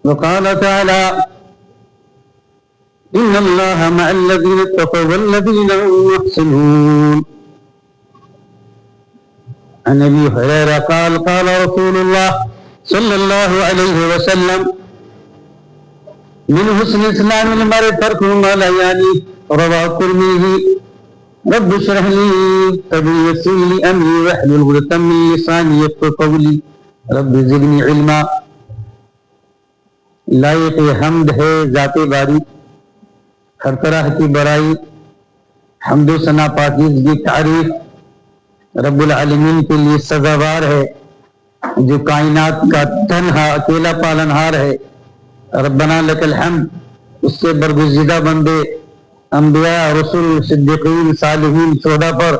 وقال تعالى إن الله مع الذين اتقوا والذين هم محسنون. عن أبي هريرة قال قال رسول الله صلى الله عليه وسلم من حسن إسلام المرء ترك ما لا يعنيه. رواه الترمذي. رب اشرح لي صدري ويسر لي أمري واحلل عقدة من لساني يفقهوا قولي رب زدني علما. لائق حمد ہے ذات باری، ہر طرح کی برائی، حمد و ثنا پاکیزگی تعریف رب العالمین کے لیے سزاوار ہے، جو کائنات کا تنہا اکیلا پالنہار ہے. ربنا لک الحمد. اس کے برگزیدہ بندے انبیاء، رسول، صدیقین، صالحین، شہداء پر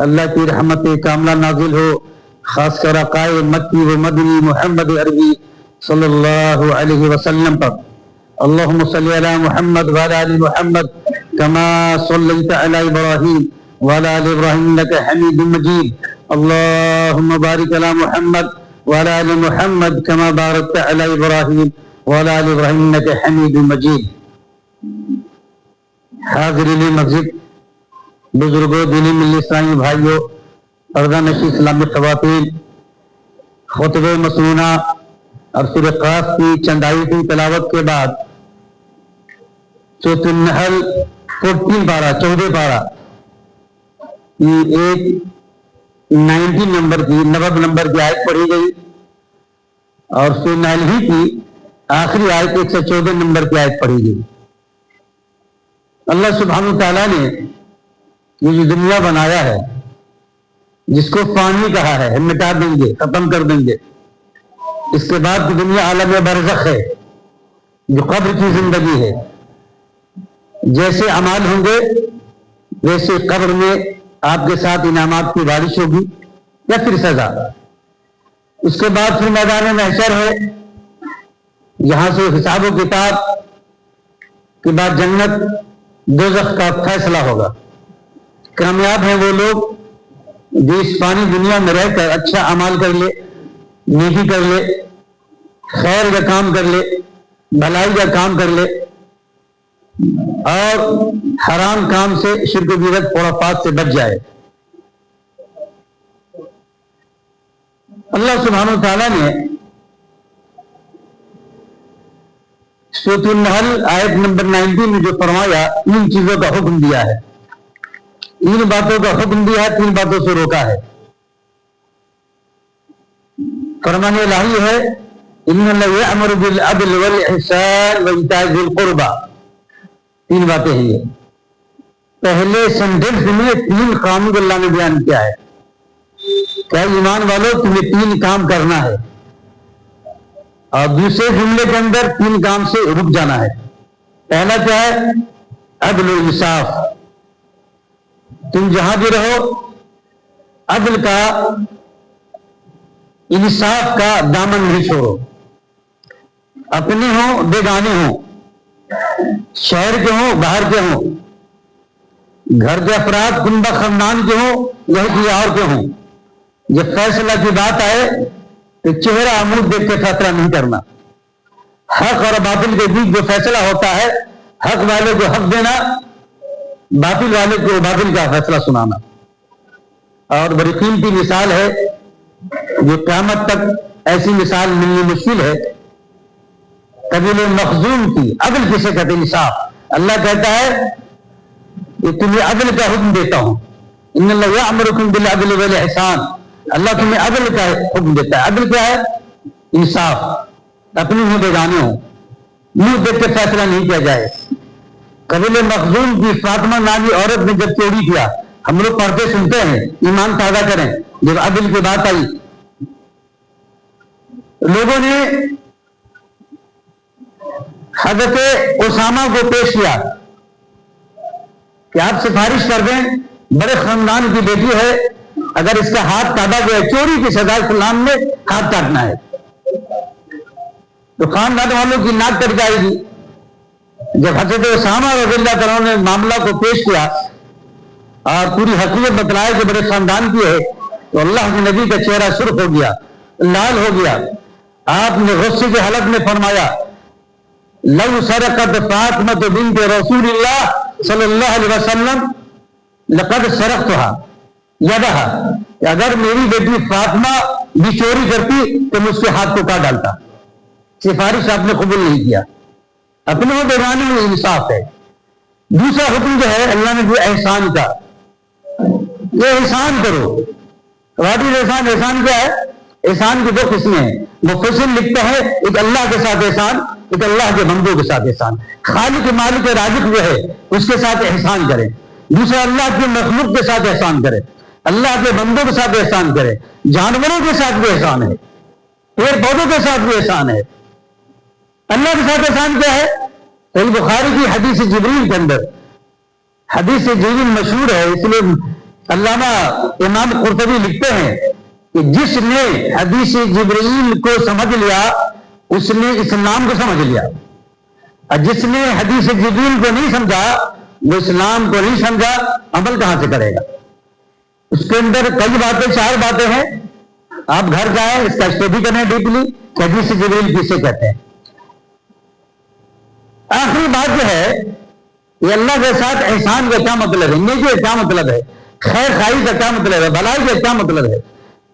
اللہ کی رحمت کاملہ نازل ہو، خاص کر آقائے مکی و مدنی محمد عربی صلی اللہ علیہ وسلم پر. اللہم صلی علی محمد وعلی آل محمد کما صلیت علی ابراہیم وعلی آل ابراہیم انک حمید مجید. اللہم بارک علی محمد وعلی آل محمد کما بارکت علی ابراہیم وعلی آل ابراہیم انک حمید مجید. حاضرین مسجد، بزرگوں، دینی ملی اسلامی بھائیوں، پردہ نشین اسلامی خواتین، خطبہ مسنونہ اور سورہ قاف کی چند آیتیں تلاوت کے بعد سورۃ النحل 14 پارہ یہ ایک 90 نمبر کی آیت پڑھی گئی، اور سورۃ النحل ہی کی آخری آیت 114 نمبر کی آیت پڑھی گئی. اللہ سبحانہ تعالیٰ نے یہ جو دنیا بنایا ہے، جس کو فانی کہا ہے، مٹا دیں گے، ختم کر دیں گے. اس کے بعد کی دنیا عالم برزخ ہے، جو قبر کی زندگی ہے. جیسے اعمال ہوں گے ویسے قبر میں آپ کے ساتھ انعامات کی بارش ہوگی یا پھر سزا. اس کے بعد پھر میدان محشر ہے، یہاں سے حساب و کتاب کے بعد جنت دوزخ کا فیصلہ ہوگا. کامیاب ہیں وہ لوگ جو اس فانی دنیا میں رہ کر اچھا اعمال کر لے، نیکی کر لے، خیر کا کام کر لے، بھلائی کا کام کر لے، اور حرام کام سے، شرک و بدعت، خرافات سے بچ جائے. اللہ سبحانہ وتعالیٰ نے سورۃ النحل آیت نمبر 90 میں جو فرمایا، ان چیزوں کا حکم دیا ہے، ان باتوں کا حکم دیا ہے، 3 باتوں سے روکا ہے. فرمان الہی ہے ان اللہ یأمر بالعدل والإحسان وإیتاء ذی القربى. 3 باتیں ہیں یہ. پہلے سینٹینس میں 3 کاموں کو اللہ نے بیان کیا ہے. کہ ایمان والو تمہیں 3 کام کرنا ہے، اور دوسرے جملے کے اندر 3 کام سے رک جانا ہے. پہلا کیا ہے؟ عدل و انصاف. تم جہاں بھی رہو عدل کا، انصاف کا دامن نہیں چھوڑو. اپنے ہوں بیگانے ہوں، شہر کے ہوں باہر کے ہوں، گھر کے افراد کنبہ خاندان کے ہوں یا کوئی اور کے ہوں، جب فیصلہ کی بات آئے تو چہرہ عمود دیکھ کے فیصلہ نہیں کرنا. حق اور باطل کے بیچ جو فیصلہ ہوتا ہے، حق والے کو حق دینا، باطل والے کو باطل کا فیصلہ سنانا. اور بڑی قیمتی مثال ہے جو قیامت تک ایسی مثال ملنی مشکل ہے، قبیلہ مخزوم کی. عدل کسے کہتے ہیں؟ انصاف. اللہ کہتا ہے کہ تمہیں عدل کا حکم دیتا ہوں. ان اللہ یأمرکم بالعدل والإحسان. اللہ تمہیں عدل کا حکم دیتا ہے. عدل کیا ہے؟ انصاف. اپنے ہوں بیگانے ہوں، منہ دیکھ کے فیصلہ نہیں کیا جائے. قبیلہ مخزوم کی فاطمہ نامی عورت نے جب چوری کیا، ہم لوگ پڑھتے سنتے ہیں، ایمان تازہ کریں. جب عدل کی بات آئی، لوگوں نے حضرت اسامہ کو پیش کیا کہ آپ سفارش کر دیں، بڑے خاندان کی بیٹی ہے، اگر اس کا ہاتھ کاٹا گیا، چوری کی سزا اسلام میں ہاتھ کاٹنا ہے، تو خاندان والوں کی ناک کٹ جائے گی. جب حضرت اسامہ رضی اللہ عنہ نے معاملہ کو پیش کیا اور پوری حقیقت بتلایا کہ بڑے خاندان کی ہے، تو اللہ کے نبی کا چہرہ سرخ ہو گیا، لال ہو گیا. آپ نے غصے کی حالت میں فرمایا لو سرقت فاطمۃ بنت رسول اللہ صلی اللہ علیہ وسلم لقد سرقتها یدها، اگر میری بیٹی فاطمہ بھی چوری کرتی تو مجھ کے ہاتھ کو کاٹ ڈالتا. سفارش آپ نے قبول نہیں کیا. اپنے بیگانے میں انصاف ہے. دوسرا حکم جو ہے اللہ نے دیا احسان کا، یہ احسان کرو. واٹ از احسان؟ احسان کیا ہے؟ احسان کی دو قسمیں ہیں. مفسر لکھتا ہے ایک اللہ کے ساتھ احسان، ایک اللہ کے بندوں کے ساتھ احسان. خالق مالک رازق جو ہے اس کے ساتھ احسان کرے. دوسرا اللہ کے مخلوق کے ساتھ احسان کرے، اللہ کے بندوں کے ساتھ احسان کرے. جانوروں کے ساتھ بھی احسان ہے، پیڑ پودوں کے ساتھ بھی احسان ہے. اللہ کے ساتھ احسان کیا ہے؟ صحیح بخاری کی حدیث جبریل کے اندر، حدیث جبریل مشہور ہے، اس لیے علامہ امام قرطبی لکھتے ہیں کہ جس نے حدیث جبریل کو سمجھ لیا اس نے اسلام کو سمجھ لیا، اور جس نے حدیث جبریل کو نہیں سمجھا وہ اسلام کو نہیں سمجھا، عمل کہاں سے کرے گا؟ اس کے اندر کئی باتیں، 4 باتیں ہیں. آپ گھر جائیں اس کا اسٹڈی کریں ڈیپلی، حدیث جبریل کسے کہتے ہیں. آخری بات جو ہے یہ اللہ کے ساتھ احسان کا کیا مطلب ہے، نیکی کا کیا مطلب ہے، خیر خواہی کا کیا مطلب ہے، بھلائی کا کیا مطلب ہے.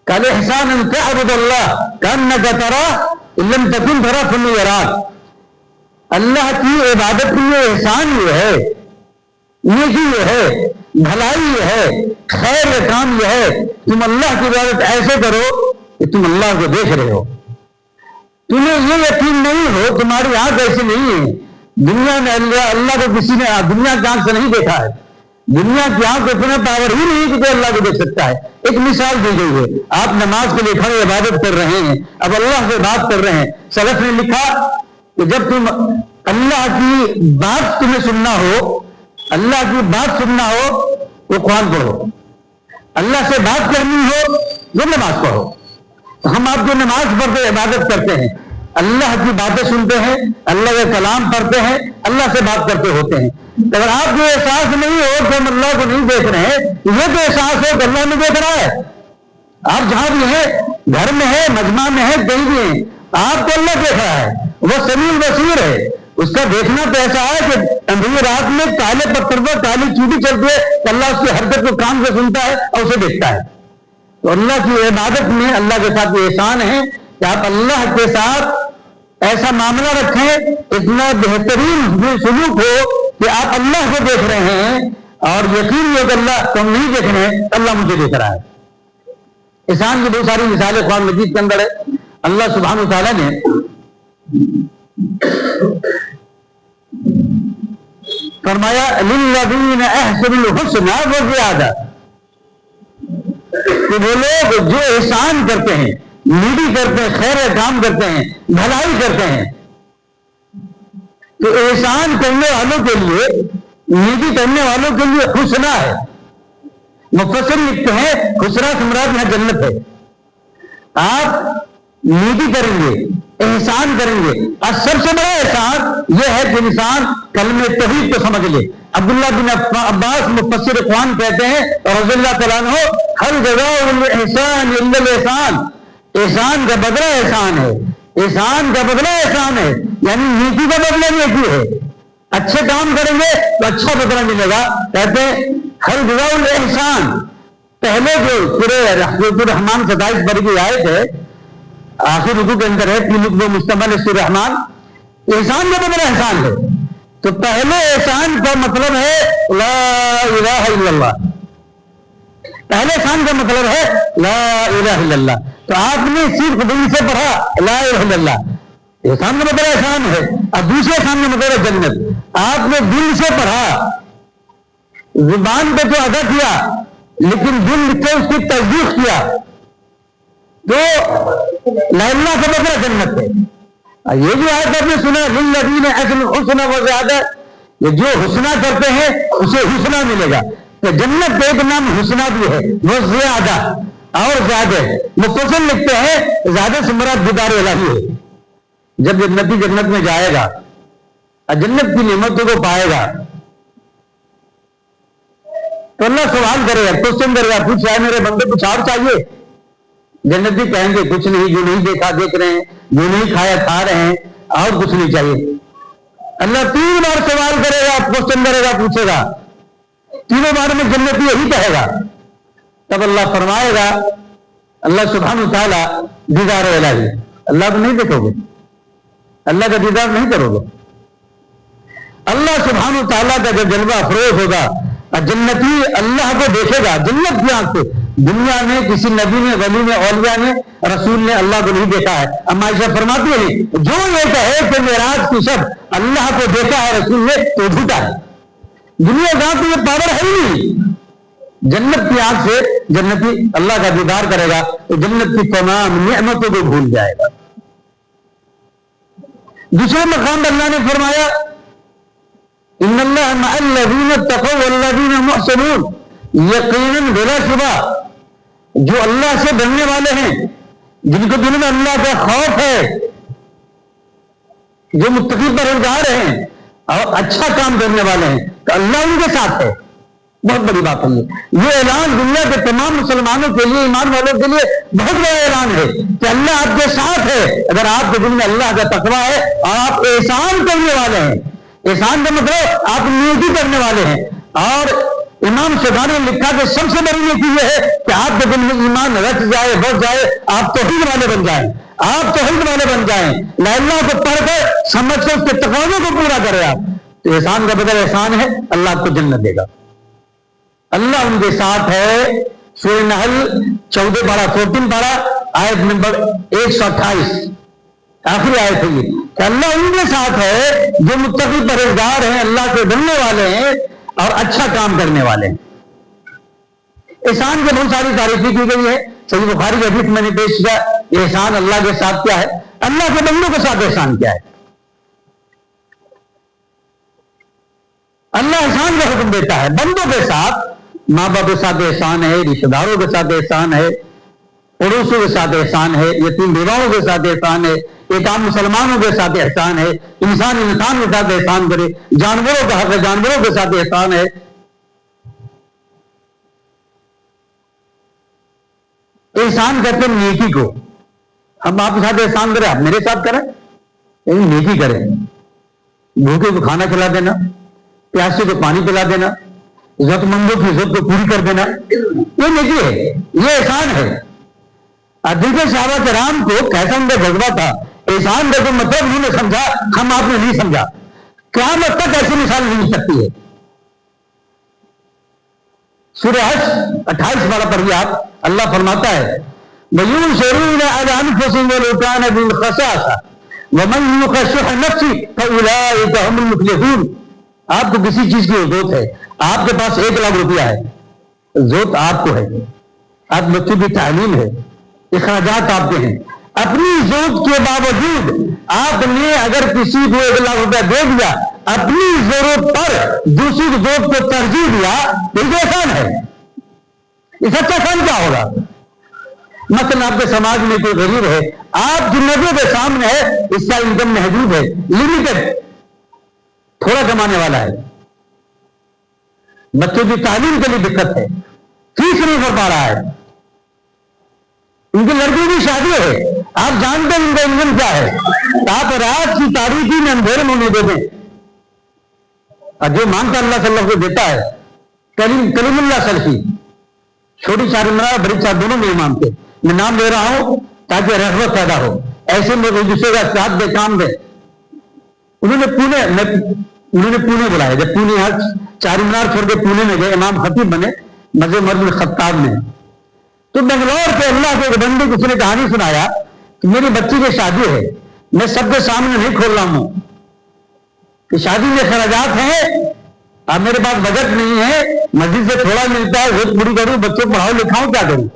قال احسان ان تعبد اللہ کانک تراہ ان لم تکن تراہ فانہ یراک. اللہ کی عبادت کی یہ احسان یہ ہے، نیکی یہ ہے، بھلائی یہ ہے، خیر کا کام یہ ہے. تم اللہ کی عبادت ایسے کرو کہ تم اللہ کو دیکھ رہے ہو. تمہیں یہ یقین نہیں ہو، تمہاری آنکھ ایسی نہیں ہے. دنیا میں اللہ کو کسی نے دنیا کی آنکھ سے نہیں دیکھا ہے. دنیا کی آنکھ کو اتنا پاور ہی نہیں کہ کوئی اللہ کو دیکھ سکتا ہے. ایک مثال دی گئی ہے، آپ نماز کے لیے کھڑے عبادت کر رہے ہیں، اب اللہ سے بات کر رہے ہیں. سلف نے لکھا کہ جب تم اللہ کی بات تمہیں سننا ہو، اللہ کی بات سننا ہو وہ قرآن پڑھو. اللہ سے بات کرنی ہو وہ نماز پڑھو. ہم آپ جو نماز پڑھتے عبادت کرتے ہیں، اللہ کی باتیں سنتے ہیں، اللہ کا کلام پڑھتے ہیں، اللہ سے بات کرتے ہوتے ہیں. اگر آپ کو احساس نہیں ہو کہ ہم اللہ کو نہیں دیکھ رہے ہیں، یہ تو احساس ہو کہ اللہ نہیں دیکھ رہا ہے. آپ جہاں بھی ہیں، گھر میں ہے، مجمع میں ہے، کہیں بھی ہیں، آپ کو اللہ دیکھ رہا ہے. وہ سمیع بصیر ہے. اس کا دیکھنا تو ایسا ہے کہ اندھیری رات میں کالے پتھر پر کالی چیٹی چلتی ہے، اللہ اس کی حرکت کو کان سے سنتا ہے اور اسے دیکھتا ہے. تو اللہ کی عبادت میں اللہ کے ساتھ یہ احسان ہے کہ آپ اللہ کے ساتھ ایسا معاملہ رکھیں، اتنا بہترین سلوک ہو کہ آپ اللہ کو دیکھ رہے ہیں اور یقین ہو کہ اللہ تم نہیں دیکھ رہے ہیں، اللہ مجھے دیکھ رہا ہے. احسان کی بہت ساری مثالیں قرآن مجید کے اندر ہے. اللہ سبحانہ و تعالیٰ نے فرمایا للذین احسنوا الحسنى وزیادہ، کہ وہ لوگ جو احسان کرتے ہیں، نیکی کرتے ہیں، خیر کام کرتے ہیں، بھلائی کرتے ہیں. تو احسان کرنے والوں کے لیے، نیکی کرنے والوں کے لیے حسنہ ہے. مفسر لکھتے ہیں حسنہ سے مراد یہاں جنت ہے. آپ نیکی کریں گے، احسان کریں گے، اور سب سے بڑا احسان یہ ہے کہ انسان کلمہ توحید کو سمجھ لے. عبداللہ بن عباس مفسر قرآن کہتے ہیں رضی اللہ تعالیٰ عنہ، ہر جزاء الاحسان الا الاحسان، احسان کا بدلہ احسان ہے، احسان کا بدلہ احسان ہے. یعنی نیکی کا بدلہ نیکی ہے. اچھے کام کریں گے تو اچھا بدلہ ملے گا. کہتے ہیں ہر جزاء الاحسان. پہلے جو سورہ الرحمن 27 پر کی آیت ہے، آخر رکوع کے اندر ہے، 3 رکوع مشتمل ہے سورہ الرحمن. احسان کا بدلہ احسان ہے. تو پہلے احسان کا مطلب ہے لا الہ الا اللہ. پہلے احسان کا مطلب ہے لا الہ الا اللہ. تو آپ نے صرف دل سے پڑھا لا الہ الا اللہ، احسان کا مطلب احسان ہے. اور دوسرے احسان کا مطلب ہے جنت. آپ نے دل سے پڑھا، زبان پہ تو ادا کیا لیکن دل سے اس کی تصدیق کیا، تو لا الہ کا مطلب جنت ہے. یہ جو آیت آپ نے سنا للذین احسنوا الحسنى وزیادہ، یہ جو حسنہ کرتے ہیں اسے حسنہ ملے گا. تو جنت کا ایک نام حسنہ بھی ہے، وہ زیادہ اور زیادہ. مفسر لکھتے ہیں زیادہ سے مراد دیدار الہی ہے. جب جنتی جنت میں جائے گا اور جنت کی نعمتوں کو پائے گا تو اللہ سوال کرے گا، کوشچن کرے گا، پوچھ رہا ہے میرے بندے کچھ اور چاہیے؟ جنتی کہیں گے کچھ نہیں، جو نہیں دیکھا دیکھ رہے ہیں، جو نہیں کھایا کھا رہے ہیں، اور کچھ نہیں چاہیے. اللہ 3 بار سوال کرے گا, کوشچن کرے گا, پوچھے گا, تینوں بار میں جنتی یہی کہے گا. تب اللہ فرمائے گا, اللہ سبحانہ تعالیٰ دیدار الہی, اللہ کو نہیں دیکھو گے, اللہ کا دیدار نہیں کرو گے. اللہ سبحانہ تعالیٰ کا جو جلوہ افروز ہوگا, جنتی اللہ کو دیکھے گا جنت کی آنکھ سے. دنیا میں کسی نبی نے, ولی نے, اولیاء نے, رسول نے اللہ کو نہیں دیکھا ہے. اما عائشہ فرماتی ہے جو یہ کہے کہ معراج کی شب اللہ کو دیکھا ہے رسول نے تو جھوٹا ہے. دنیا کا تو یہ پاور ہے ہی نہیں. جنت کی آنکھ سے جنتی اللہ کا دیدار کرے گا تو جنت کی تمام نعمتوں کو بھول جائے گا. دوسرے مقام پر اللہ نے فرمایا ان اللہ مع الذین اتقوا والذین محسنون, یقیناً بلا شبہ جو اللہ سے ڈرنے والے ہیں, جن کو دل میں اللہ کا خوف ہے, جو متقی پرہیزگار ہیں اور اچھا کام کرنے والے ہیں, تو اللہ ان کے ساتھ ہے. بہت بڑی بات ہے یہ اعلان دنیا کے تمام مسلمانوں کے لیے, ایمان والوں کے لیے بہت بڑا اعلان ہے کہ اللہ آپ کے ساتھ ہے اگر آپ کے دل میں اللہ کا تقویٰ ہے اور آپ احسان کرنے والے ہیں. احسان کا مطلب آپ نیکی کرنے والے ہیں. اور امام شوکانی نے لکھا کہ سب سے بڑی نیکی یہ ہے کہ آپ کے دل میں ایمان رچ جائے, بس جائے, آپ توحید والے بن جائیں, آپ توحید والے بن جائیں, لا اللہ کو پڑھ کر سمجھ کر اس کے تقاضوں کو پورا کرے آپ. تو احسان کا بدل احسان ہے, اللہ آپ کو جنت دے گا. اللہ ان کے ساتھ ہے. سورہ نحل 14 پارہ 14 پارہ آیت نمبر 128 آخری آیت ہے یہ کہ اللہ ان کے ساتھ ہے جو متقی پرہیزگار ہیں, اللہ سے ڈرنے والے ہیں اور اچھا کام کرنے والے ہیں. احسان کی بہت ساری تعریفیں کی گئی ہے. صحیح بخاری کی حدیث میں نے پیش کیا احسان اللہ کے ساتھ کیا ہے, اللہ کے بندوں کے ساتھ احسان کیا ہے. اللہ احسان کا حکم دیتا ہے بندوں کے ساتھ. ماں باپ کے ساتھ احسان ہے, رشتہ داروں کے ساتھ احسان ہے, پڑوسوں کے ساتھ احسان ہے, یتیم بیواؤں کے ساتھ احسان ہے, ایک عام مسلمانوں کے ساتھ احسان ہے, انسان کے ساتھ احسان کرے, جانوروں کا حق ہے جانوروں کے ساتھ احسان ہے. احسان کہتے ہیں نیکی کو. ہم آپ کے ساتھ احسان کریں, آپ میرے ساتھ کریں, لیکن نیکی کریں. بھوکے کو کھانا کھلا دینا, پیاسے کو پانی پلا دینا, ضرورت مندوں کی ضرورت کو پوری کر دینا, یہ نیکی ہے, یہ احسان ہے. دیکھیں صحابہ کرام کو کیسا ان کا جذبہ تھا. احسان کا مطلب انہوں نے سمجھا, ہم آپ نے نہیں سمجھا. قیامت تک ایسی مثال نہیں مل سکتی ہے. سورہ حشر 28 پارہ پڑھیے آپ, اللہ فرماتا ہے وَيُنْصِرُونَ عَلَىٰ أَنفُسِهِمْ وَلَوْ كَانَ بِهِمْ خَصَاصَةٌ وَمَنْ يُوقَ شُحَّ نَفْسِهِ فَأُولَٰئِكَ هُمُ الْمُفْلِحُونَ. آپ کو کسی چیز کی ضرورت ہے, آپ کے پاس 1 لاکھ روپیہ ہے, ضرورت آپ کو ہے, آپ بچوں کی تعلیم ہے, اخراجات آپ کے ہیں, اپنی ضرورت کے باوجود آپ نے اگر کسی کو 1 لاکھ روپیہ دے دیا, اپنی ضرورت پر دوسری ضرورت کو ترجیح دیا, تو یہ احسان ہے. اس اچھا کام کیا ہوگا؟ مثلا آپ کے سماج میں کوئی غریب ہے, آپ کی نظروں کے سامنے ہے, اس کا انکم محدود ہے, لمیٹڈ, تھوڑا کمانے والا ہے, بچوں کی تعلیم کے لیے دقت ہے, فیس نہیں بھر پا رہا ہے, ان کی لڑکی کی شادی ہے, آپ جانتے ہیں ان کا انکم کیا ہے, آپ رات کی تاریخی میں اندھیرے میں نہیں دیتے. اور جو مانگتا اللہ صلی اللہ کو دیتا ہے. کلیم اللہ سلفی, چھوٹی چار عمرہ بڑی چار دونوں میں امام تھے. میں نام لے رہا ہوں تاکہ رغبت پیدا ہو, ایسے میں ایک دوسرے کا ساتھ دے, کام دے. انہوں نے پونے بلایا, جب پونے یہاں چار مینار چھوڑ کے پونے میں گئے, امام خطیب بنے مسجد عمر بن خطاب میں. تو بنگلور کے اللہ کے بندے کو اس نے کہانی سنایا کہ میری بچی کی شادی ہے, میں سب کے سامنے نہیں کھول رہا ہوں کہ شادی میں اخراجات ہیں, اب میرے پاس بجٹ نہیں ہے, مسجد سے تھوڑا ملتا ہے, وہ پوری کروں, بچوں کو پڑھاؤ لکھاؤں, کیا کروں.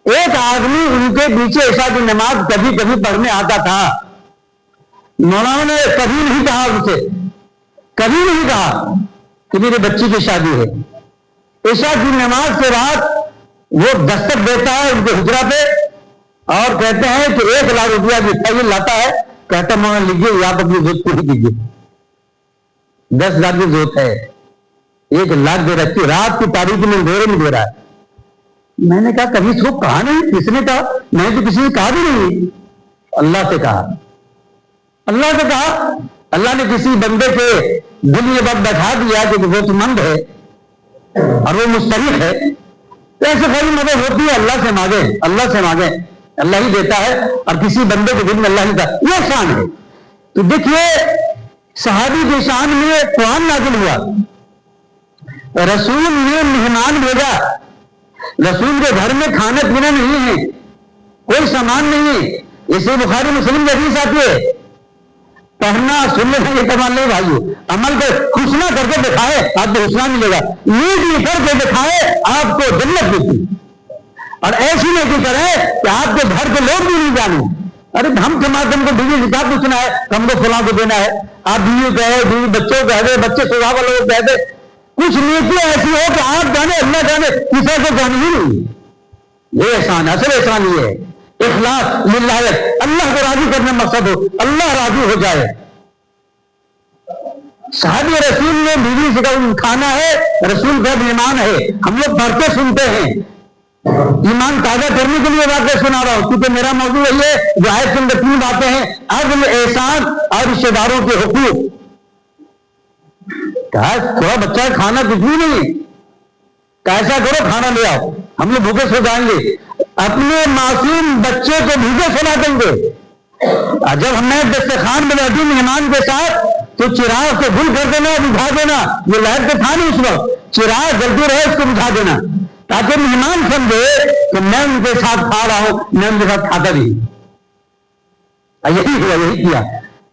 ایک آدمی ان کے پیچھے عشاء کی نماز کبھی کبھی پڑھنے آتا تھا. مولانا نے کبھی نہیں کہا اسے, کبھی نہیں کہا کہ میری بچی کی شادی ہے. عشاء کی نماز کے بعد وہ دستک دیتا ہے ان کے حجرہ پہ اور کہتے ہیں کہ 1 لاکھ روپیہ کی فائل لاتا ہے, کہتا مولانا لیجیے, آپ اپنی ضرورت پوری کیجیے. 10 لاکھ کی ضرورت ہے, 1 لاکھ دے رکھی, رات کی تاریخ میں اندھیرے میں دے رہا ہے. میں نے کہا کبھی اس کو کہا نہیں, کس نے کہا؟ میں نے تو کسی نے کہا بھی نہیں, اللہ سے کہا. اللہ نے کہا، اللہ نے کسی بندے کے دل میں وقت بٹھا دیا کہ ضرورت مند ہے اور وہ مستحق ہے، تو ایسے بڑی مدد ہوتی ہے اللہ سے مانگے، اللہ سے مانگے، اللہ ہی دیتا ہے، اور کسی بندے کے دل میں اللہ ہی کا یہ شان ہے۔ تو دیکھیے صحابی کے شان میں قرآن نازل ہوا، رسول نے مہمان بھیجا، رسول کے گھر میں کھانا پینا نہیں ہے، کوئی سامان نہیں ہے، اسے بخاری مسلم کی حدیث آتی ہے، پڑھنا سننے سے یہ کمال نہیں بھائیو، عمل کو حسنہ کر کے دکھائے آپ کو حسنہ ملے گا، نیکی کر کے دکھائے آپ کو جنت ملتی، اور ایسی نیکی کرے کہ آپ کے گھر کے لوگ بھی نہیں جانے، ارے ہم تم کو بیوی کتاب پوچھنا ہے، ہم کو فلاں کو دینا ہے، آپ بیوی کہے، بیوی بچوں کو کہہ دے، بچے سزا والوں کو کہہ دے، کچھ نیکی ایسی ہو کہ آپ جانے اللہ جانے کسی کو جانے ہی نہیں، یہ احسان، اصل احسان یہ ہے، اخلاص للہ، اللہ کو راضی کرنے مقصد ہو، اللہ راضی ہو جائے۔ صحابی رسول نے بیوی سے کہا کھانا ہے، رسول کا ایمان ہے، ہم لوگ پڑھتے سنتے ہیں، ایمان تازہ کرنے کے لیے باتیں سنا رہا ہوں، کیونکہ میرا موضوع یہ ہے جو آیت کے اندر 3 باتیں ہیں، عدل، احسان اور رشتے داروں کے حقوق۔ کہا تھوڑا بچہ کھانا کچھ بھی نہیں، کیسا کرو کھانا لے آؤ، ہم لوگ بھوکے سو جائیں گے، اپنے معصوم بچے کو بھوکے سلا دیں گے۔ جب ہم نے دسترخوان میں بیٹھی مہمان کے ساتھ تو چراغ کو گل کر دینا، بجھا دینا، یہ لائٹ تو تھا نہیں اس وقت، چراغ جلدی رہے اس کو بجھا دینا، تاکہ مہمان سمجھے کہ میں ان کے ساتھ کھا رہا ہوں، میں ان کے ساتھ کھاتا بھی، یہی ہوا، یہی کیا۔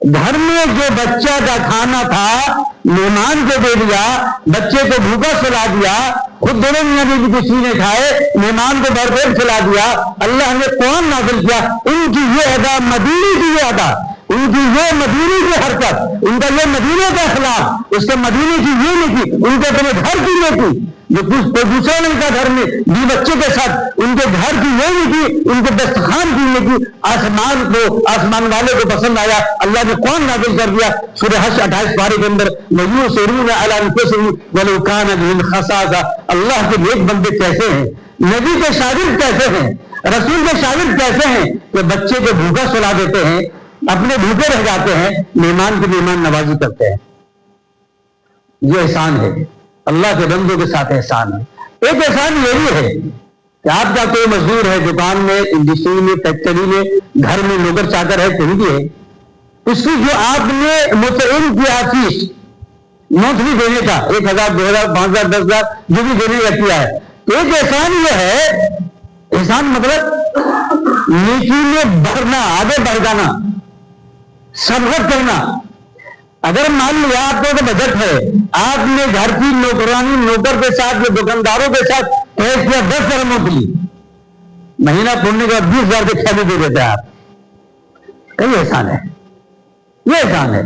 گھر میں جو بچہ کا کھانا تھا مہمان کو دے دیا، بچے کو بھوکا سلا دیا، خود دونوں میاں بیوی کسی نے کھائے، مہمان کو بھرپور کھلا دیا، اللہ نے قرآن نازل کیا، ان کی یہ ادا، مدینے کی یہ ادا، ان کی یہ مدینے کی حرکت، ان کا یہ مدینے کا اخلاق، اس کے مدینے کی یہ نہیں کی، ان کے اپنے گھر کی یہ کی، جو کچھ کوئی دوسرا نہیں تھا گھر میں بھی بچے کے ساتھ، ان کے گھر کی یہ نہیں کی، ان کے دسترخوان کی یہ کی، آسمان کو، آسمان والے کو پسند آیا، اللہ نے قرآن نازل کر دیا، سورہ حشر 28 پارے کے اندر، وَيُؤْثِرُونَ عَلَىٰ أَنفُسِهِمْ وَلَوْ كَانَ بِهِمْ خَصَاصَةٌ، اللہ کے نیک بندے کیسے ہیں، نبی کے شاگرد کیسے ہیں، رسول کے شاگرد کیسے ہیں کہ بچے کو بھوکا سلا دیتے ہیں، اپنے بھوکے رہ جاتے ہیں، مہمان کی مہمان نوازی کرتے ہیں۔ یہ احسان ہے، اللہ کے بندوں کے ساتھ احسان ہے۔ ایک احسان یہ بھی ہے کہ آپ کا کوئی مزدور ہے، دکان میں، انڈسٹری میں، فیکٹری میں، گھر میں نوکر چاکر ہے، کہیں بھی ہے، اس کی جو آپ نے متعین کیا فیس منتھلی دینے کا 1000 2000 5000 10000 جو بھی دینے کا کیا ہے، تو ایک احسان یہ ہے، احسان مطلب نیکی میں بڑھنا، آگے بڑھ جانا، سبقت کرنا۔ اگر مان لیا آپ کو تو بجٹ ہے، آپ نے گھر کی نوکرانی نوکر کے ساتھ یا دکانداروں کے ساتھ طے کیا 10 درہموں کے لیے، مہینہ پڑنے کے بعد 20,000 کے کھیلے دے دیتے ہیں آپ، کئی احسان ہے، یہ احسان ہے۔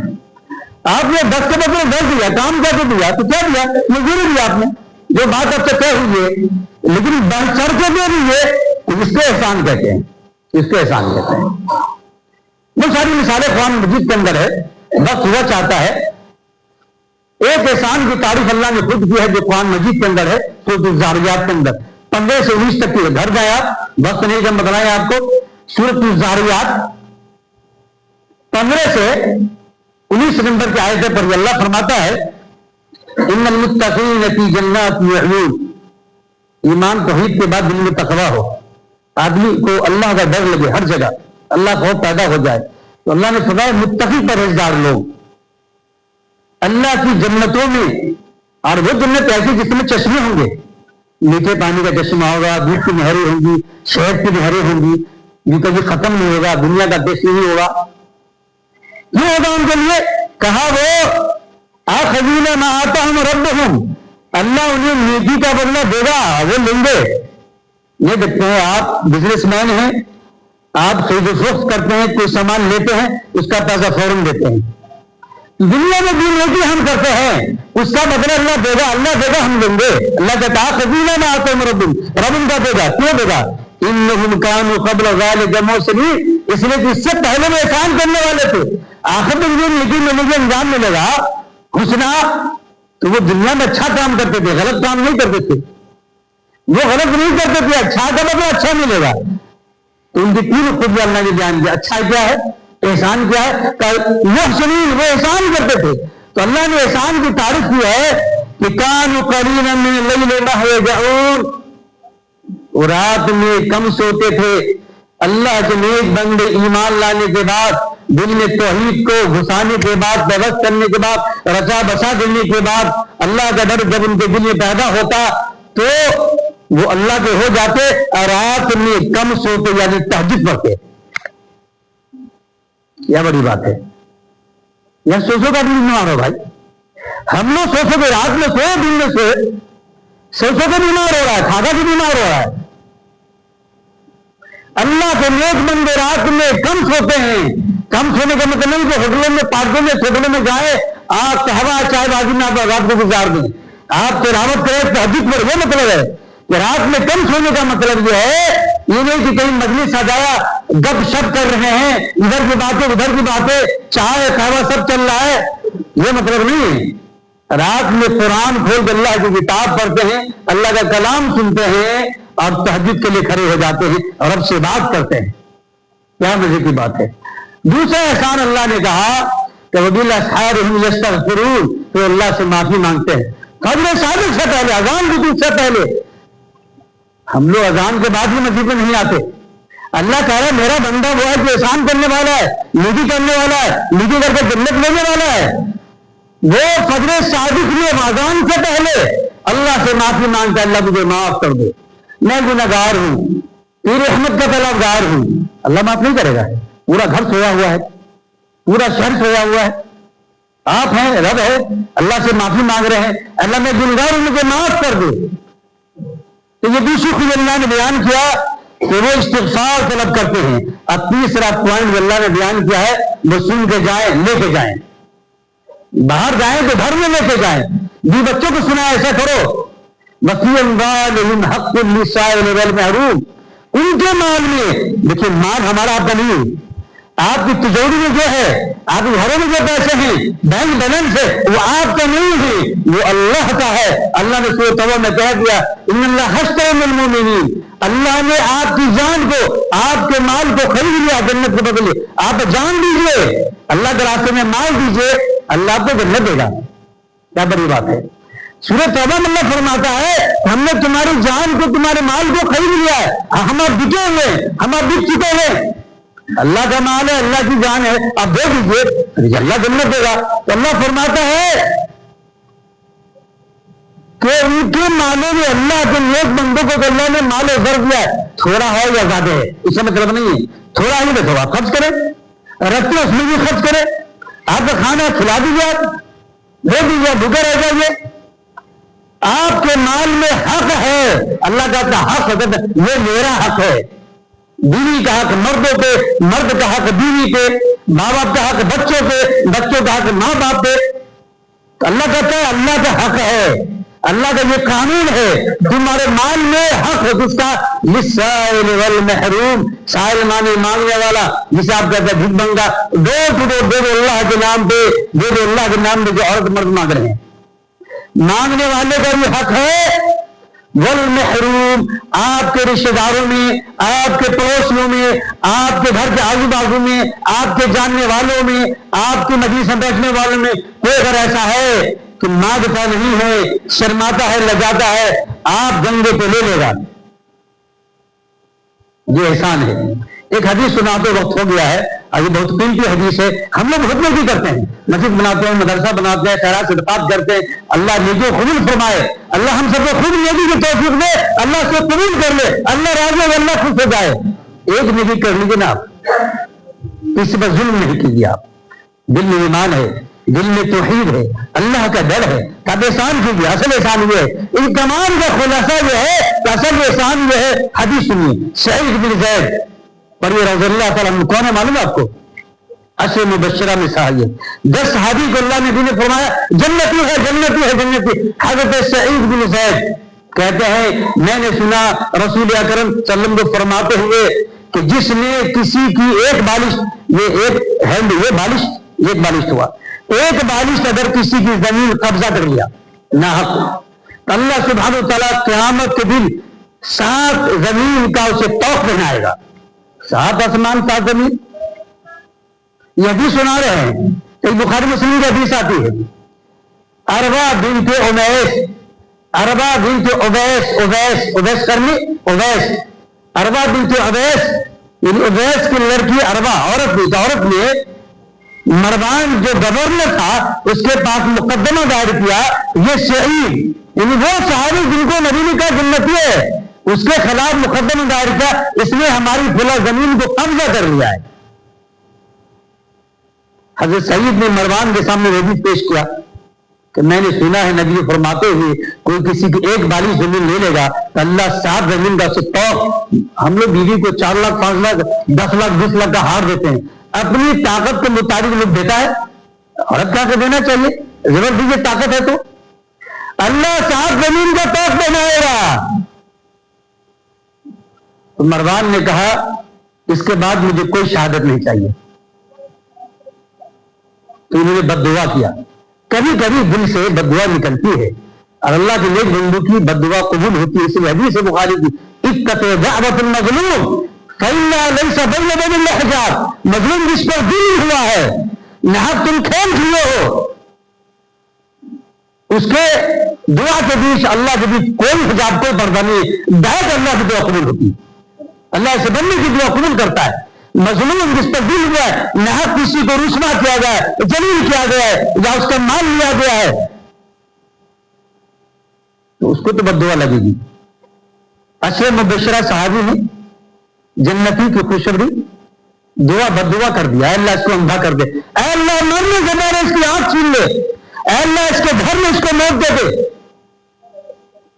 آپ نے 10 کے بدلے 10 دیا، کام کیا دیا تو کیا دیا، مزدوری دیا آپ نے، جو بات اب تک طے ہوئی ہے، لیکن بڑھ چڑھ کے دے دیجیے، اس کو احسان کہتے ہیں، اس کو احسان کہتے ہیں۔ وہ ساری مثالیں قرآن مجید کے اندر ہے، وقت ہوا چاہتا ہے۔ ایک احسان کی تعریف اللہ نے خود کی ہے جو قرآن مجید کے اندر ہے، سورۃ الزاریات کے اندر 15 سے 19 تک کی، گھر گئے آپ، وقت نہیں جب بتلائیں آپ کو، سورۃ الزاریات 15 سے 19 نمبر کی آیتیں پڑھی، اللہ فرماتا ہے ان المتقین فی جنات وعیون، ایمان توحید کے بعد دل میں تقویٰ ہو، آدمی کو اللہ کا ڈر لگے، ہر جگہ اللہ کا خوف پیدا ہو جائے، تو اللہ نے فرمایا متقی پرہیزگار لوگ اللہ کی جنتوں میں، اور وہ جنت ایسی جس میں چشمے ہوں گے، میٹھے پانی کا چشمہ ہوگا، دودھ کی نہریں ہوں گی، شہد کی نہریں ہوں گی، جو کبھی ختم نہیں ہوگا، دنیا کا ٹیسٹ نہیں ہوگا، یہ ہوگا ان کے لیے۔ کہا وہ آخذین ما آتاہم ربہم، اللہ انہیں نیکی کا بدلہ دے گا، وہ لیں گے۔ یہ دیکھتے ہیں آپ بزنس مین ہیں، آپ خرید و فروخت کرتے ہیں، کوئی سامان لیتے ہیں، اس کا پیسہ فوراً دیتے ہیں، دنیا میں جو نیکی ہم کرتے ہیں اس کا بدلہ اللہ دے گا، اللہ دے گا، ہم لیں گے۔ اللہ کہتا ہے خزینہ میں آتے ہیں رب ان کا دے گا، کیوں دے گا؟ انہم کانوا قبل ذلک محسنین، اس لیے کہ اس سے پہلے وہ احسان کرنے والے تھے، آخر میں جو نیکی ملے گی، انجام ملے گا حسنا، تو وہ دنیا میں اچھا کام کرتے تھے، غلط کام نہیں کرتے تھے، وہ غلط نہیں کرتے تھے، اچھا کا بدلہ اچھا ملے گا۔ تو ان کی 3 خوبیاں اللہ نے بیان کیا۔ اچھا کیا ہے؟ احسان کیا ہے؟ محسنین، وہ احسان کرتے تھے. تو اللہ نے احسان کی تعریف کی ہے کہ کانوا قلیلا من اللیل ما یہجعون، رات میں کم سوتے تھے. اللہ کے نیک بندے ایمان لانے کے بعد، دل میں توحید کو گھسانے کے بعد، پیوست کرنے کے بعد، رچا بسا دینے کے بعد، اللہ کا ڈر جب ان کے دل میں پیدا ہوتا تو وہ اللہ کے ہو جاتے اور رات میں کم سوتے، یعنی تہجد پڑھتے. کیا بڑی بات ہے. یا سوچو کا دن بیمار ہو بھائی، ہم لوگ سوچو کہ رات میں سوئے، دن میں سوئے، سوچو کہ بیمار ہو رہا ہے، کھاگا بھی بیمار ہو رہا ہے. اللہ کے نیک بندے رات میں کم سوتے ہیں. کم سونے کا مطلب نہیں کہ ہوٹلوں میں، پارکوں میں، ہوٹلوں میں جائیں، آپ قہوہ چائے بازی میں آپ رات کو گزار دیں، آپ تلاوت کریں، تہجد پر. یہ مطلب ہے کہ رات میں کم سونے کا مطلب یہ ہے، یہ نہیں کہ کہیں مجلس سجایا، گپ شپ کر رہے ہیں، ادھر کی باتیں ادھر کی باتیں، چائے قہوہ سب چل رہا ہے، یہ مطلب نہیں ہے. رات میں قرآن کھول کے اللہ کی کتاب پڑھتے ہیں، اللہ کا کلام سنتے ہیں اور تہجد کے لیے کھڑے ہو جاتے ہیں اور رب سے بات کرتے ہیں. کیا مزے کی بات ہے. دوسرا احسان اللہ نے کہا کہ وَبِالْأَسْحَارِ هُمْ يَسْتَغْفِرُونَ، تو اللہ سے معافی مانگتے ہیں. فجر صادق سے پہلے، اذان کی سے پہلے. ہم لوگ اذان کے بعد بھی مسجد میں نہیں آتے. اللہ کہہ رہا ہے میرا بندہ وہ ہے جو احسان کرنے والا ہے، نیکی کرنے والا ہے، نیکی کر کے جنت لینے والا ہے. وہ فجر صادق میں اذان سے پہلے اللہ سے معافی مانگتا ہے، اللہ مجھے معاف کر دے، میں گنہگار ہوں، تیری رحمت کا طلبگار ہوں. اللہ معاف نہیں کرے گا. پورا گھر سویا ہوا ہے، پورا شہر سویا ہوا ہے، آپ ہیں، رب ہے، اللہ سے معافی مانگ رہے ہیں، اللہ میں گنہگار ہوں، مجھے معاف کر دے. تو یہ دوسری خوبی اللہ نے بیان کیا کہ وہ استغفار طلب کرتے ہیں. اب تیسرا پوائنٹ اللہ نے بیان کیا ہے، وہ سن کے جائیں، لے کے جائیں. باہر جائیں تو گھر میں لے کے جائیں. بھی بچوں کو سنا ایسا کرو. وَفِي أَمْوَالِهِمْ حَقٌّ لِلسَّائِلِ وَالْمَحْرُومِ، ان کے مال میں، دیکھیں مال ہمارا آپ کا نہیں ہے، آپ کی تجوری میں جو ہے، آپ کے گھروں میں جو پیسے ہیں، بینک بیلنس ہے، وہ آپ کا نہیں ہے، وہ اللہ کا ہے. اللہ نے سورۃ توبہ میں کہہ دیا ان اللہ اشتری من المؤمنین، اللہ نے آپ کی جان کو، آپ کے مال کو خرید لیا جنت کے بدلے. آپ جان دیجئے، اللہ کے راستے میں مال دیجئے، اللہ آپ کو جنت دے گا. کیا بڑی بات ہے. سورۃ توبہ میں اللہ فرماتا ہے ہم نے تمہاری جان کو، تمہارے مال کو خرید لیا ہے، ہم اب بکے ہوئے، ہم اب بک چکے ہیں. اللہ کا مال ہے، اللہ کی جان ہے، آپ دے دیجیے، اللہ جنت دے گا. تو اللہ فرماتا ہے کہ ان کے مالوں میں، اللہ کے نیک بندوں کو اللہ نے مال ادھر دیا ہے، تھوڑا ہے یا زیادہ ہے اس کا مطلب نہیں ہے. تھوڑا ہی تو آپ خرچ کریں، رکھتے اس میں بھی خرچ کریں. آپ کا کھانا کھلا دیجیے، آپ دے دیجیے، بھوکے رہ جائیے. آپ کے مال میں حق ہے، اللہ کا حق ہے، یہ میرا حق ہے. بیوی کا حق مردوں پہ، مرد کا حق بیوی پہ، ماں باپ کا حق بچوں پہ، بچوں کا حق ماں باپ پہ. اللہ کہتا ہے اللہ کا حق ہے، اللہ کا یہ قانون ہے. تمہارے مال میں حق ہے کس کا؟ للسائل والمحروم. سائل مانے مانگنے والا، جسے آپ کہتے ہیں بھیک منگا. دے دو اللہ کے نام پہ، دے دو اللہ کے نام پہ جو عورت مرد مانگ رہے ہیں. مانگنے والے کا بھی حق ہے. والمحروم، آپ کے رشتہ داروں میں، آپ کے پڑوسیوں میں، آپ کے گھر کے آزو بازو میں، آپ کے جاننے والوں میں، آپ کے مجلس میں بیٹھنے والوں میں کوئی اگر ایسا ہے کہ مانگتا نہیں ہے، شرماتا ہے، لجاتا ہے، آپ گنگے پہ لے لے گا. یہ احسان ہے. ایک حدیث سناتے وقت ہو گیا ہے، یہ بہت قیمتی حدیث ہے. ہم لوگ بہت نیکی کرتے ہیں، مسجد بناتے ہیں، مدرسہ بناتے ہیں، خیرات صدقات کرتے ہیں. اللہ نیکی قبول فرمائے، اللہ ہم سب کو خود نیکی کی توفیق دے، اللہ سے قبول کر لے، اللہ راضی ہو، اللہ خوش ہو جائے. ایک نیکی کر لیجیے نا، آپ کسی پر ظلم نہیں کیجیے. آپ دل میں ایمان ہے، دل میں توحید ہے، اللہ کا ڈر ہے، تب احسان کیجیے. اصل احسان یہ ہے، ان تمام کا خلاصہ یہ ہے کہ اصل احسان یہ ہے. حدیث سنیے، سعید بن زید پر یہ رضی اللہ تعالیٰ عنہ کون ہے معلوم ہے آپ کو؟ 10 مبشرہ میں صحابی، 10 صحابی کو اللہ نے نے فرمایا جنتی ہے، جنتی ہے، جنتی. حضرت سعید بن زید کہتے ہیں میں نے سنا رسول اکرم صلی اللہ علیہ وسلم کو فرماتے ہوئے کہ جس نے کسی کی ایک بالش، یہ ایک ہینڈ، یہ بالش، ایک بالش ہوا، ایک بالش اگر کسی کی زمین قبضہ کر لیا ناحق، اللہ سبحانہ و تعالیٰ قیامت کے دن 7 زمین کا اسے طوق پہنائے گا. 7 آسمان 7 زمین. یہ حدیث سنا رہے ہیں، ایک بخاری مسلم کی حدیث آتی ہے، اربا بنت اویس، اربا بنت اویس، اویس کرنی اویس، اربا بنت اویس یعنی اویس کی لڑکی اربا عورت نے مروان جو گورنر تھا اس کے پاس مقدمہ دائر کیا، یہ شعیب یعنی وہ صحابی جن کو نبی نے کہا جنتی ہے، اس کے خلاف مقدمہ دائر کیا، اس نے ہماری فلاں زمین کو قبضہ کر لیا ہے۔ حضرت سعید نے مروان کے سامنے حدیث پیش کیا کہ میں نے سنا ہے نبی فرماتے ہوئے کوئی کسی کی ایک بالی زمین لے لے گا تو اللہ 7 زمین کا سٹاک، ہم لوگ بیوی کو 4 لاکھ 5 لاکھ 10 لاکھ 20 لاکھ کا ہار دیتے ہیں، اپنی طاقت کے مطابق لوگ دیتا ہے، عورت کا دینا چاہیے، ضرور دیجیے طاقت ہے تو اللہ 7 زمین کا طاق بنائے گا۔ تو مروان نے کہا اس کے بعد مجھے کوئی شہادت نہیں چاہیے، تو انہوں نے بد دعا کیا۔ کبھی کبھی دل سے بد دعا نکلتی ہے اور اللہ کے نیک بندوں کی بد دعا قبول ہوتی ہے، اس لیے حدیث بخاری کی اتقوا دعوۃ المظلوم فإنها ليس بين يدي الله حجاب، مظلوم جس پر ظلم ہوا ہے، نہا تم کھیل کھلے ہو، اس کے دعا کے بیچ اللہ کے بیچ کوئی حجاب کوئی پردہ نہیں، ڈائریکٹ اللہ کی دعا قبول ہوتی ہے، اللہ ایسے بندے کی دعا قبول کرتا ہے۔ مظلوم جس پر ظلم ہوا ہے، نہا کسی کو رسوا کیا گیا ہے، ذلیل کیا گیا ہے یا اس کا مال لیا گیا ہے، تو اس کو تو بد دعا لگے گی۔ 10 مبشرہ صحابی ہیں، جنتی کی خوشخبری، دعا بد دعا کر دیا، اے اللہ اس کو اندھا کر دے، اے اللہ مرنے کے بعد اس کی آنکھ چھین لے، اے اللہ اس کے گھر میں اس کو موت دے دے،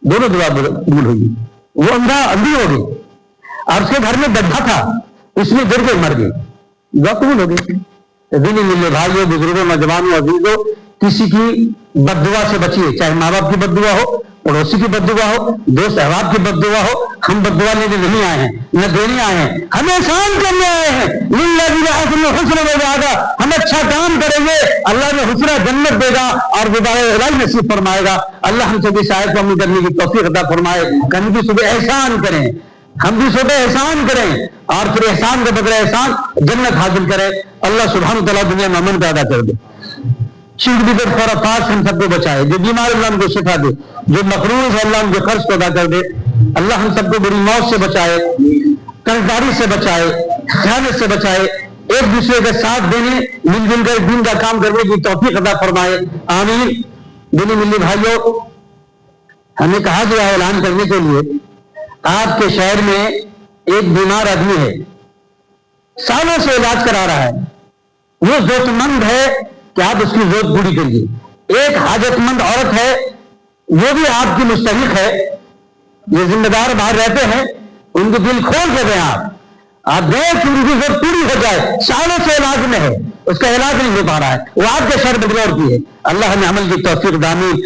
دونوں دعا قبول ہوگی۔ وہ اندھی ہو گئی اور اس کے گھر میں گڈھا تھا، اس میں گر کے مر گئی، دعا قبول ہو گئی۔ دینی ملے بھائیوں، بزرگوں، نوجوانوں، عزیزوں، کسی کی بد دعا سے بچیے، چاہے ماں باپ کی بد دعا ہو، پڑوسی کی بد دعا ہو، دوست احباب کی بد دعا ہو۔ ہم بد دعا لینے نہیں آئے ہیں، نہ دینے آئے ہیں، ہم احسان کرنے آئے ہیں۔ للذین احسنوا الحسنى وزیادہ، ہم اچھا کام کریں گے، اللہ نے حسنہ جنت دے گا اور دوبارہ الہی نصیب فرمائے گا۔ اللہ ہم سب اس آیت کو عمل کرنے کی توفیق عطا فرمائے۔ ہم بھی صبح احسان کریں، ہم بھی صبح احسان کریں اور پھر احسان کے بدلے احسان جنت حاصل کریں۔ اللہ سبحانہ وتعالیٰ دنیا میں امن پیدا کر دے، شرک بدعت خرافات سے ہم سب کو بچائے، جو بیمار اللہ ان کو شفا دے، جو مقروض ہے اللہ ان کے قرض کو ادا کر دے، اللہ ہم سب کو بری موت سے بچائے، قرضداری سے بچائے، خیانت سے بچائے، ایک دوسرے کے ساتھ دینے مل جل کر دین کا کام کرنے کی توفیق عطا فرمائے، آمین۔ دینی ملی بھائیوں، ہمیں کہا گیا ہے اعلان کرنے کے لیے، آپ کے شہر میں ایک بیمار آدمی ہے، سالوں سے علاج کرا رہا ہے، وہ ضرورت مند ہے کہ آپ اس کی ضرورت پوری کریے۔ ایک حاجت مند عورت ہے، وہ بھی آپ کی مستحق ہے، یہ ذمہ دار باہر رہتے ہیں، ان کو دل کھول کے دیں، آپ گئے کہ ان کی ضرورت پوری ہو جائے، سالوں سے علاج میں ہے، اس کا علاج نہیں ہو پا رہا ہے، وہ آپ کے شہر بنگلور کی ہے، اللہ ہمیں عمل کی توفیق دامین۔